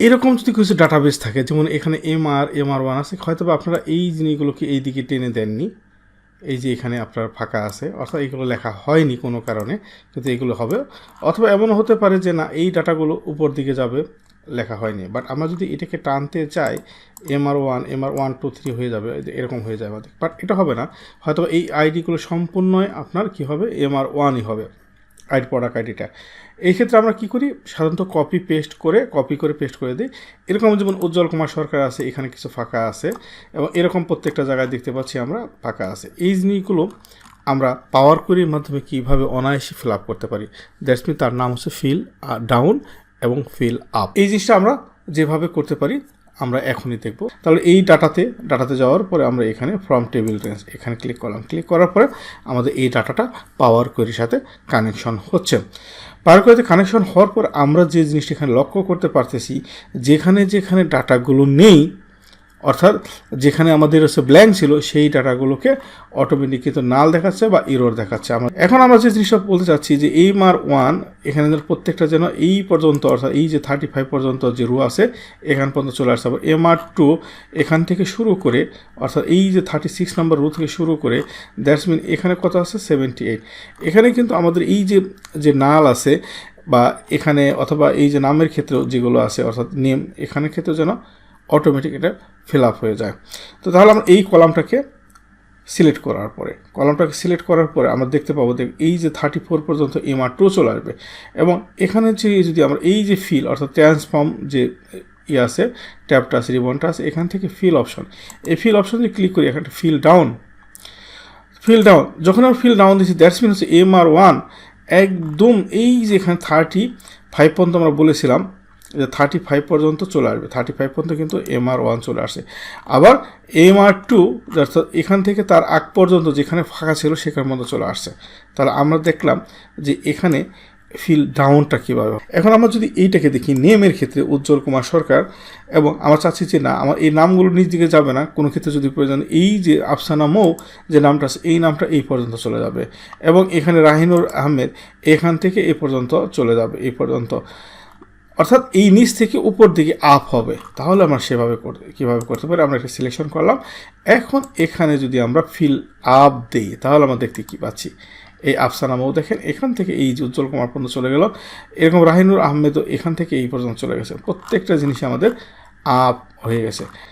এরকম যদি কিছু ডাটাবেস থাকে, যেমন এখানে MR1 আছে, হয়তো আপনারা এই জিনিসগুলোকে এই দিকে টেনে দেননি, এই যে এখানে আপনার ফাঁকা আছে, অর্থাৎ এগুলো লেখা হয়নি কোনো কারণে, কিন্তু এগুলো হবে। অথবা এমনও হতে পারে যে না, এই ডাটাগুলো উপর দিকে যাবে, লেখা হয়নি। বাট আমরা যদি এটাকে টানতে চাই, MR1 MR1 2 3 হয়ে যাবে, এরকম হয়ে যায় আমাদের। বাট এটা হবে না, হয়তো এই আইডিগুলো সম্পূর্ণই আপনার কী হবে, MR1ই হবে আইডি, প্রোডাক্ট আইডিটা। এই ক্ষেত্রে আমরা কি করি, সাধারণত কপি করে পেস্ট করে দিই। এরকম যেমন উজ্জ্বল কুমার সরকার আছে, এখানে কিছু ফাঁকা আছে, এবং এরকম প্রত্যেকটা জায়গায় দেখতে পাচ্ছি আমরা ফাঁকা আছে। এই জিনিসগুলো আমরা পাওয়ার কোয়েরির মাধ্যমে কীভাবে অনায়াসে ফিল আপ করতে পারি, দ্যাটস মিন তার নাম হচ্ছে ফিল ডাউন এবং ফিল আপ। এই জিনিসটা আমরা যেভাবে করতে পারি আমরা এখনই দেখব। তাহলে এই ডাটাতে যাওয়ার পরে আমরা এখানে ফ্রম টেবিল রেঞ্জ এখানে ক্লিক করলাম। ক্লিক করার পরে আমাদের এই ডাটাটা পাওয়ার কোয়েরির সাথে কানেকশন হচ্ছে। পাওয়ার কোয়েরিতে কানেকশন হওয়ার পর আমরা যে জিনিসটা এখানে লক্ষ্য করতে পারতেছি, যেখানে ডাটাগুলো নেই, অর্থাৎ যেখানে আমাদের হচ্ছে ব্ল্যাঙ্ক ছিল, সেই ডাটাগুলোকে অটোমেটিক কিন্তু নাল দেখাচ্ছে বা এরর দেখাচ্ছে। এখন আমরা যে জিনিসটা বলতে চাচ্ছি যে MR1 এখানে প্রত্যেকটা যেন এই পর্যন্ত, অর্থাৎ এই যে 35 পর্যন্ত যে রো আছে এখান পর্যন্ত চলে আসছে। আবার MR2 এখান থেকে শুরু করে, অর্থাৎ এই যে 36 নম্বর রো থেকে শুরু করে, দ্যাটস মিন এখানে কত আছে 78। এখানে কিন্তু আমাদের এই যে নাল আছে বা এখানে, অথবা এই যে নামের ক্ষেত্রে যেগুলো আছে, অর্থাৎ নেম এখানের ক্ষেত্রে যেন অটোমেটিক এটা ফিল আপ হয়ে যায়। তো তাহলে আমরা এই কলামটাকে সিলেক্ট করার পরে আমরা দেখতে পাবো এই যে 34 পর্যন্ত MR2 চলে আসবে। এবং এখানে যে যদি আমরা এই যে ফিল, অর্থাৎ ট্রান্সফর্ম যে আছে, ট্যাবটা আছে, রিবনটা আছে, এখান থেকে ফিল অপশন, এই ফিল অপশন যদি ক্লিক করি, এখানে ফিল ডাউন, যখন আমরা ফিল ডাউন দিচ্ছি, দ্যাটস মিন হচ্ছে MR1 একদম এই যে এখানে 35 পর্যন্ত আমরা বলেছিলাম যে 35 পর্যন্ত চলে আসবে, 35 পর্যন্ত কিন্তু MR1 চলে আসে। আবার MR2 অর্থাৎ এখান থেকে তার আগ পর্যন্ত যেখানে ফাঁকা ছিল সেখানের মধ্যে চলে আসছে। তাহলে আমরা দেখলাম যে এখানে ফিল ডাউনটা কীভাবে। এখন আমরা যদি এইটাকে দেখি, নেমের ক্ষেত্রে উজ্জ্বল কুমার সরকার, এবং আমরা চাচ্ছি যে না, আমার এই নামগুলো নিজ দিকে যাবে না, কোনো ক্ষেত্রে যদি প্রয়োজন এই যে আফসানা মৌ যে নামটা আছে, এই নামটা এই পর্যন্ত চলে যাবে, এবং এখানে রাহিনুর আহমেদ এখান থেকে এই পর্যন্ত চলে যাবে, এই পর্যন্ত, অর্থাৎ এই নিচ থেকে উপর দিকে আপ হবে। তাহলে আমরা কীভাবে করতে পারি, আমরা একটা সিলেকশন করলাম। এখন এখানে যদি আমরা ফিল আপ দিই, তাহলে আমরা দেখতে কী পাচ্ছি, এই আফসানা মৌ দেখেন এখান থেকে এই যে উজ্জ্বল কুমার পর্যন্ত চলে গেল, এরকম রাহিনুর আহমেদও এখান থেকে এই পর্যন্ত চলে গেছে। প্রত্যেকটা জিনিস আমাদের আপ হয়ে গেছে।